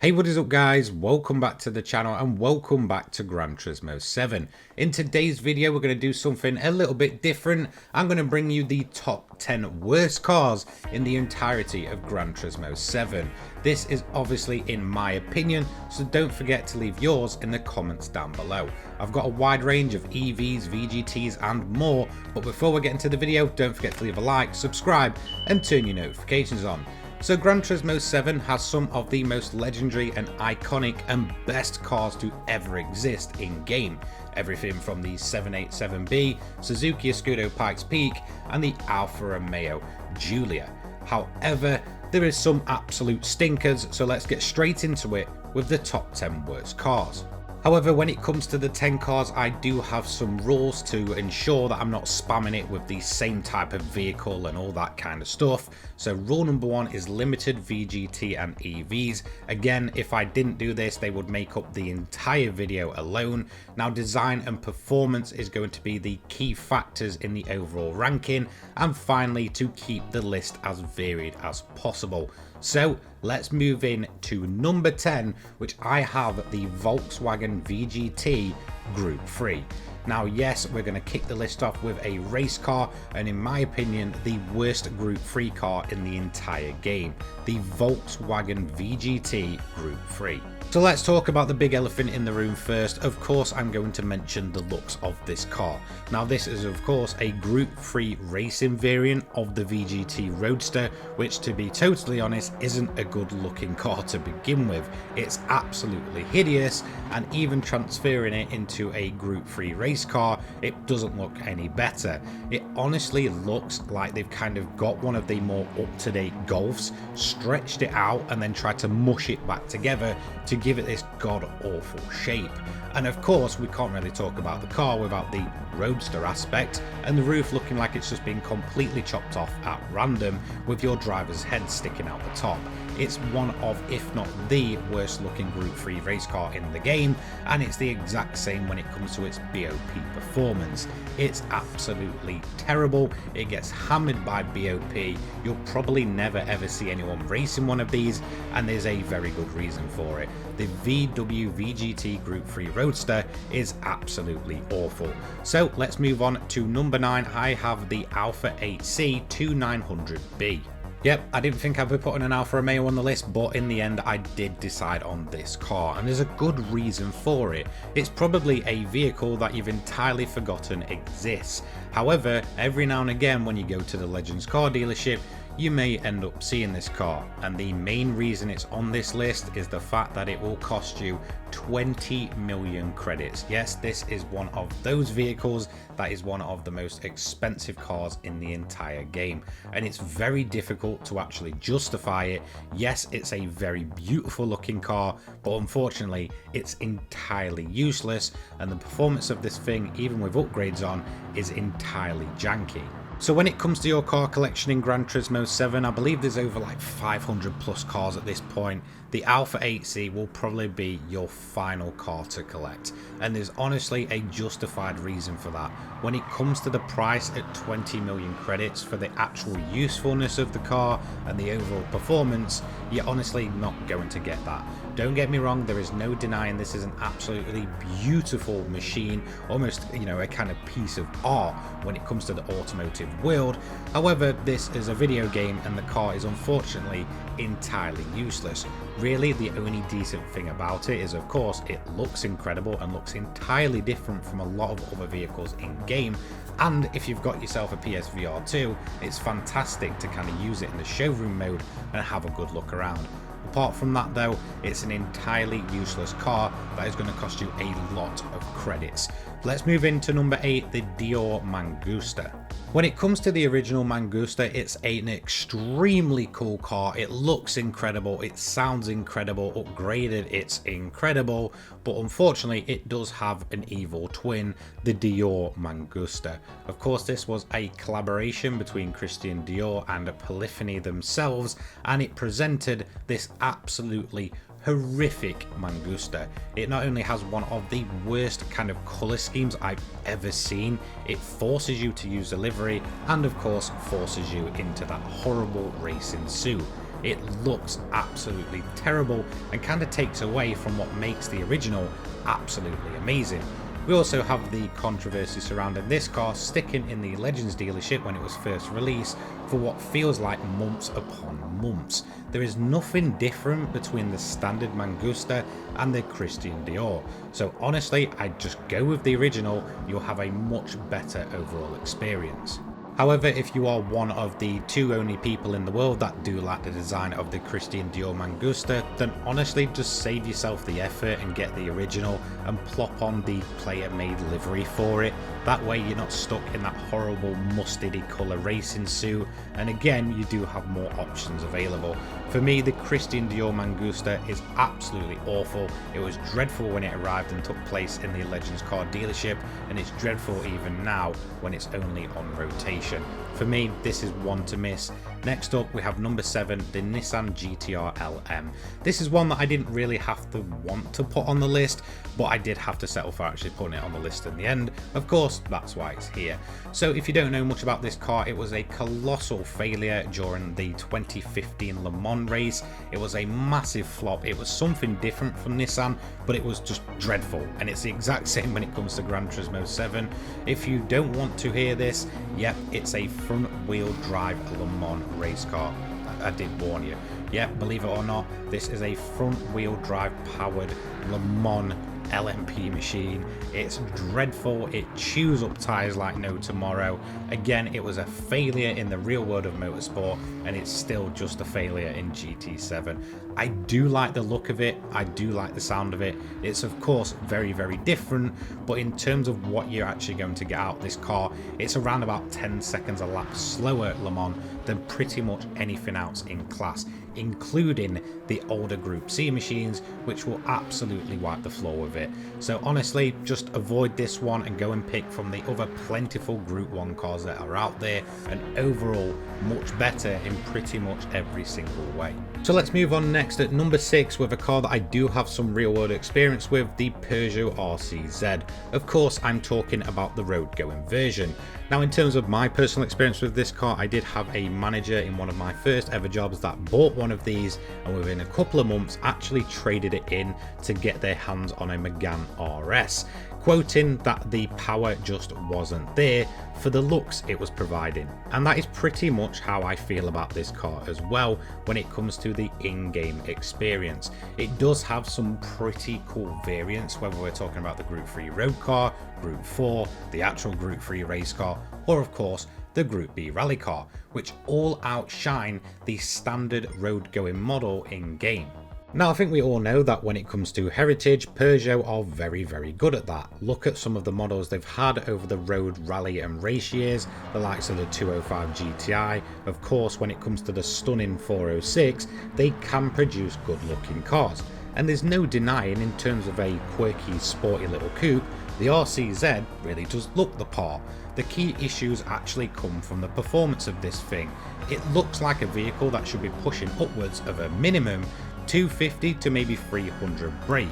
Hey, what is up guys? Welcome back to the channel and welcome back to Gran Turismo 7. In today's video we're going to do something a little bit different. I'm going to bring you the top 10 worst cars in the entirety of Gran Turismo 7. This is obviously in my opinion, so don't forget to leave yours in the comments down below. I've got a wide range of EVs, VGTs and more, but before we get into the video, don't forget to leave a like, subscribe and turn your notifications on. So Gran Turismo 7 has some of the most legendary and iconic and best cars to ever exist in game. Everything from the 787B, Suzuki Escudo Pikes Peak and the Alfa Romeo Giulia. However, there is some absolute stinkers, so let's get straight into it with the top 10 worst cars. However, when it comes to the 10 cars, I do have some rules to ensure that I'm not spamming it with the same type of vehicle and all that kind of stuff. So rule number 1 is limited VGT and EVs. Again, if I didn't do this, they would make up the entire video alone. Now, design and performance is going to be the key factors in the overall ranking. And finally, to keep the list as varied as possible. So let's move in to number 10, which I have the Volkswagen VGT Group 3. Now, yes, we're going to kick the list off with a race car, and in my opinion, the worst Group 3 car in the entire game, the Volkswagen VGT Group 3. So let's talk about the big elephant in the room first. Of course, I'm going to mention the looks of this car. Now, this is of course a Group 3 racing variant of the VGT Roadster, which to be totally honest, isn't a good looking car to begin with. It's absolutely hideous, and even transferring it into a Group 3 race car, it doesn't look any better. It honestly looks like they've kind of got one of the more up-to-date Golfs, stretched it out and then tried to mush it back together to give it this god-awful shape. And of course, we can't really talk about the car without the Roadster aspect, and the roof looking like it's just been completely chopped off at random with your driver's head sticking out the top. It's one of, if not the worst looking Group 3 race car in the game, and it's the exact same when it comes to its BOP performance. It's absolutely terrible. It gets hammered by BOP. You'll probably never ever see anyone racing one of these, and there's a very good reason for it. The VW VGT Group 3 Roadster is absolutely awful. So let's move on to number 9. I have the Alfa 8C 2900B. Yep, I didn't think I'd be putting an Alfa Romeo on the list, but in the end I did decide on this car, and there's a good reason for it. It's probably a vehicle that you've entirely forgotten exists. However, every now and again when you go to the Legends car dealership, you may end up seeing this car, and the main reason it's on this list is the fact that it will cost you 20 million credits. Yes, this is one of those vehicles that is one of the most expensive cars in the entire game, and it's very difficult to actually justify it. Yes, it's a very beautiful looking car, but unfortunately it's entirely useless, and the performance of this thing, even with upgrades on, is entirely janky. So when it comes to your car collection in Gran Turismo 7, I believe there's over like 500 plus cars at this point. The Alfa 8C will probably be your final car to collect, and there's honestly a justified reason for that. When it comes to the price at 20 million credits for the actual usefulness of the car and the overall performance, you're honestly not going to get that. Don't get me wrong, there is no denying this is an absolutely beautiful machine, almost, you know, a kind of piece of art when it comes to the automotive world. However, this is a video game and the car is unfortunately entirely useless. Really, the only decent thing about it is, of course, it looks incredible and looks entirely different from a lot of other vehicles in game. And if you've got yourself a PSVR 2, it's fantastic to kind of use it in the showroom mode and have a good look around. Apart from that though, it's an entirely useless car that is going to cost you a lot of credits. Let's move into number 8, the Dior Mangusta. When it comes to the original Mangusta, it's an extremely cool car. It looks incredible, it sounds incredible, upgraded it's incredible, but unfortunately it does have an evil twin, the Dior Mangusta. Of course, this was a collaboration between Christian Dior and Polyphony themselves, and it presented this absolutely horrific Mangusta. It not only has one of the worst kind of colour schemes I've ever seen, it forces you to use a livery and of course forces you into that horrible racing suit. it looks absolutely terrible and kind of takes away from what makes the original absolutely amazing. We also have the controversy surrounding this car sticking in the Legends dealership when it was first released for what feels like months upon months. There is nothing different between the standard Mangusta and the Christian Dior. So honestly, I'd just go with the original. You'll have a much better overall experience. However, if you are one of the two only people in the world that do like the design of the Christian Dior Mangusta, then honestly just save yourself the effort and get the original and plop on the player-made livery for it. That way you're not stuck in that horrible mustardy colour racing suit, and again you do have more options available. For me, the Christian Dior Mangusta is absolutely awful. It was dreadful when it arrived and took place in the Legends car dealership, and it's dreadful even now when it's only on rotation. For me, this is one to miss. Next up, we have number 7, the Nissan GT-R LM. This is one that I didn't really have to want to put on the list, but I did have to settle for actually putting it on the list in the end. Of course, that's why it's here. So if you don't know much about this car, it was a colossal failure during the 2015 Le Mans race. It was a massive flop. It was something different from Nissan, but it was just dreadful. And it's the exact same when it comes to Gran Turismo 7. If you don't want to hear this, yep, it's a front wheel drive Le Mans race car. I did warn you. Yeah, believe it or not, this is a front wheel drive powered Le Mans LMP machine. It's dreadful. It chews up tires like no tomorrow. Again, it was a failure in the real world of motorsport, and it's still just a failure in GT7. I do like the look of it. I do like the sound of it. It's of course very, very different, but in terms of what you're actually going to get out of this car, it's around about 10 seconds a lap slower at Le Mans than pretty much anything else in class, including the older Group C machines, which will absolutely wipe the floor with it. So honestly, just avoid this one and go and pick from the other plentiful Group 1 cars that are out there, and overall much better in pretty much every single way. So let's move on next at number 6 with a car that I do have some real world experience with, the Peugeot RCZ. Of course, I'm talking about the road going version. Now, in terms of my personal experience with this car, I did have a manager in one of my first ever jobs that bought one of these, and within a couple of months actually traded it in to get their hands on a Megane RS, quoting that the power just wasn't there for the looks it was providing. And that is pretty much how I feel about this car as well when it comes to the in-game experience. It does have some pretty cool variants, whether we're talking about the Group 3 road car, Group 4, the actual Group 3 race car, or of course the Group B rally car, which all outshine the standard road going model in game. Now, I think we all know that when it comes to heritage, Peugeot are very, very good at that. Look at some of the models they've had over the road, rally and race years, the likes of the 205 GTI. Of course, when it comes to the stunning 406, they can produce good looking cars. And there's no denying, in terms of a quirky, sporty little coupe, the RCZ really does look the part. The key issues actually come from the performance of this thing. It looks like a vehicle that should be pushing upwards of a minimum 250 to maybe 300 brake.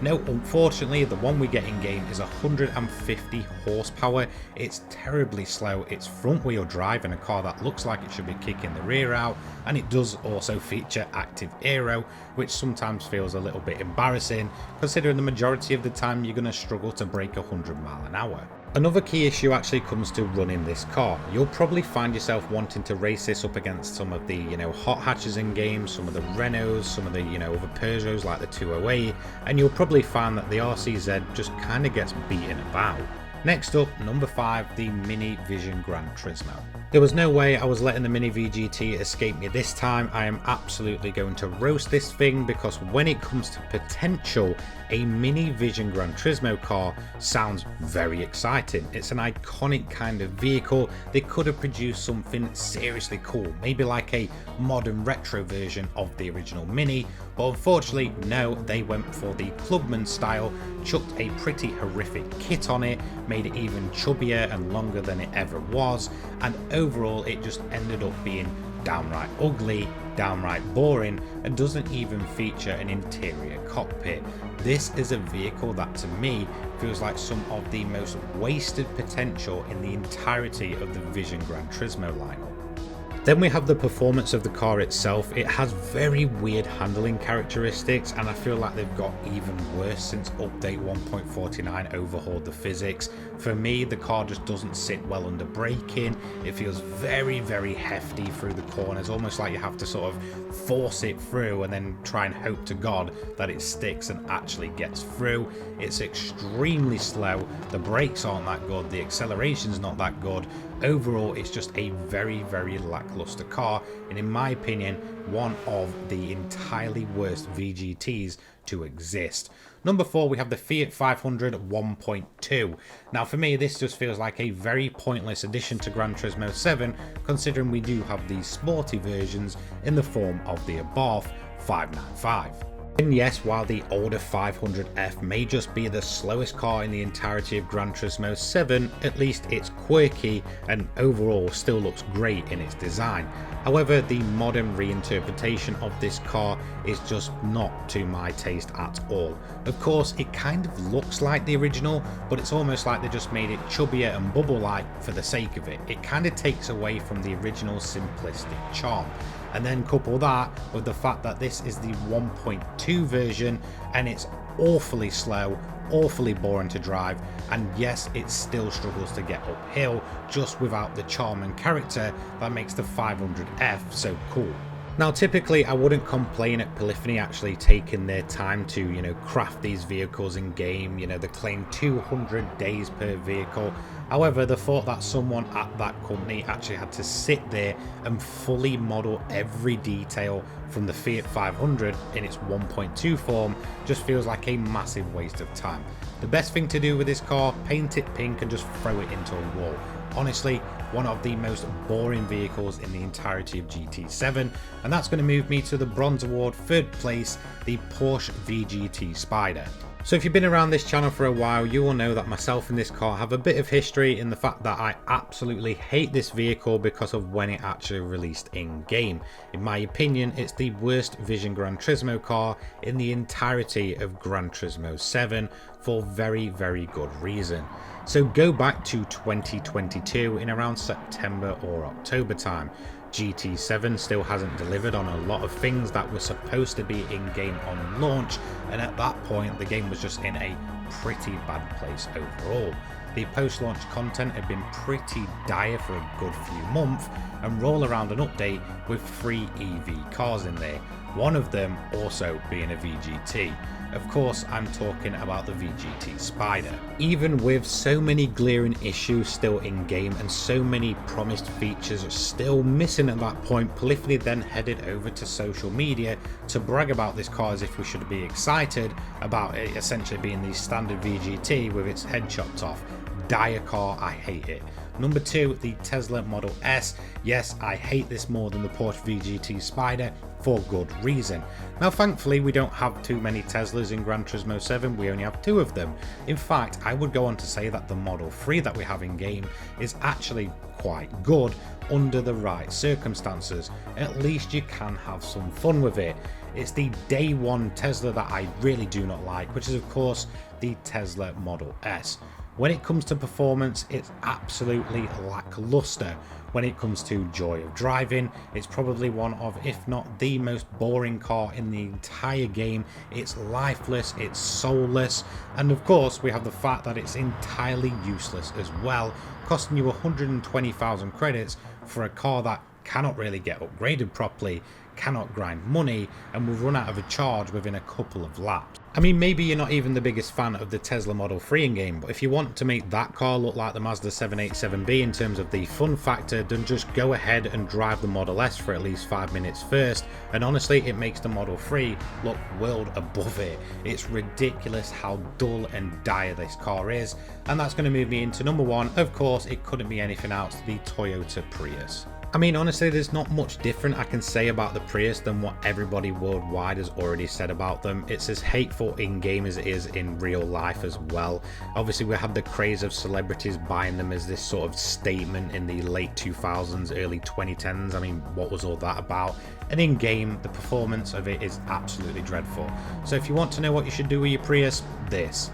No, unfortunately, the one we get in game is 150 horsepower. It's terribly slow. It's front wheel drive in a car that looks like it should be kicking the rear out, and it does also feature active aero, which sometimes feels a little bit embarrassing considering the majority of the time you're going to struggle to break 100 miles an hour. Another key issue actually comes to running this car. You'll probably find yourself wanting to race this up against some of the, hot hatches in games, some of the Renaults, some of the, other Peugeots like the 208, and you'll probably find that the RCZ just kind of gets beaten about. Next up, number 5, the Mini Vision Gran Turismo. There was no way I was letting the Mini VGT escape me this time. I am absolutely going to roast this thing, because when it comes to potential, a Mini Vision Gran Turismo car sounds very exciting. It's an iconic kind of vehicle. They could have produced something seriously cool, maybe like a modern retro version of the original Mini, but unfortunately no, they went for the Clubman style, chucked a pretty horrific kit on it, made it even chubbier and longer than it ever was, and overall it just ended up being downright ugly, downright boring, and doesn't even feature an interior cockpit. This is a vehicle that to me feels like some of the most wasted potential in the entirety of the Vision Gran Turismo lineup. Then we have the performance of the car itself. It has very weird handling characteristics, and I feel like they've got even worse since update 1.49 overhauled the physics. For me, the car just doesn't sit well under braking. It feels very, very hefty through the corners, almost like you have to sort of force it through and then try and hope to God that it sticks and actually gets through. It's extremely slow. The brakes aren't that good. The acceleration's not that good. Overall, it's just a very, very lackluster car, and in my opinion, one of the entirely worst VGTs to exist. Number 4, we have the Fiat 500 1.2. Now for me, this just feels like a very pointless addition to Gran Turismo 7, considering we do have these sporty versions in the form of the Abarth 595. And yes, while the older 500F may just be the slowest car in the entirety of Gran Turismo 7, at least it's quirky and overall still looks great in its design. However, the modern reinterpretation of this car is just not to my taste at all. Of course, it kind of looks like the original, but it's almost like they just made it chubbier and bubble-like for the sake of it. It kind of takes away from the original simplistic charm. And then couple that with the fact that this is the 1.2 version and it's awfully slow, awfully boring to drive, and yes, it still struggles to get uphill just without the charm and character that makes the 500F so cool. Now typically I wouldn't complain at Polyphony actually taking their time to, craft these vehicles in game, they claim 200 days per vehicle. However, the thought that someone at that company actually had to sit there and fully model every detail from the Fiat 500 in its 1.2 form just feels like a massive waste of time. The best thing to do with this car, paint it pink and just throw it into a wall. Honestly, one of the most boring vehicles in the entirety of GT7, and that's going to move me to the Bronze Award 3rd place, the Porsche VGT Spider. So if you've been around this channel for a while, you will know that myself and this car have a bit of history in the fact that I absolutely hate this vehicle because of when it actually released in game. In my opinion, it's the worst Vision Gran Turismo car in the entirety of Gran Turismo 7 for very, very good reason. So go back to 2022 in around September or October time. GT7 still hasn't delivered on a lot of things that were supposed to be in game on launch, and at that point the game was just in a pretty bad place overall. The post-launch content had been pretty dire for a good few months, and roll around an update with 3 EV cars in there, one of them also being a VGT. Of course, I'm talking about the VGT Spider. Even with so many glaring issues still in game and so many promised features still missing at that point, Polyphony then headed over to social media to brag about this car as if we should be excited about it essentially being the standard VGT with its head chopped off. Dire car, I hate it. Number 2, the Tesla Model S. Yes, I hate this more than the Porsche VGT Spider for good reason. Now thankfully we don't have too many Teslas in Gran Turismo 7, we only have 2 of them. In fact, I would go on to say that the Model 3 that we have in game is actually quite good under the right circumstances. At least you can have some fun with it. It's the day one Tesla that I really do not like, which is of course the Tesla Model S. When it comes to performance, it's absolutely lackluster. When it comes to joy of driving, it's probably one of, if not the most boring car in the entire game. It's lifeless, it's soulless, and of course we have the fact that it's entirely useless as well, costing you 120,000 credits for a car that cannot really get upgraded properly, cannot grind money, and will run out of a charge within a couple of laps. I mean, maybe you're not even the biggest fan of the Tesla Model 3 in game, but if you want to make that car look like the Mazda 787B in terms of the fun factor, then just go ahead and drive the Model S for at least 5 minutes first, and honestly it makes the Model 3 look world above it. It's ridiculous how dull and dire this car is, and that's going to move me into number 1. Of course, it couldn't be anything else, the Toyota Prius. I mean, honestly, there's not much different I can say about the Prius than what everybody worldwide has already said about them. It's as hateful in game as it is in real life as well. Obviously, we had the craze of celebrities buying them as this sort of statement in the late 2000s, early 2010s. I mean, what was all that about? And in game, the performance of it is absolutely dreadful. So if you want to know what you should do with your Prius, this.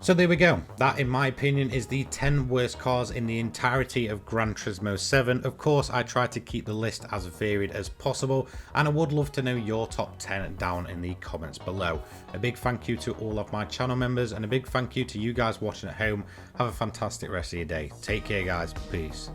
So there we go. That, in my opinion, is the 10 worst cars in the entirety of Gran Turismo 7. Of course, I try to keep the list as varied as possible, and I would love to know your top 10 down in the comments below. A big thank you to all of my channel members, and a big thank you to you guys watching at home. Have a fantastic rest of your day. Take care, guys. Peace.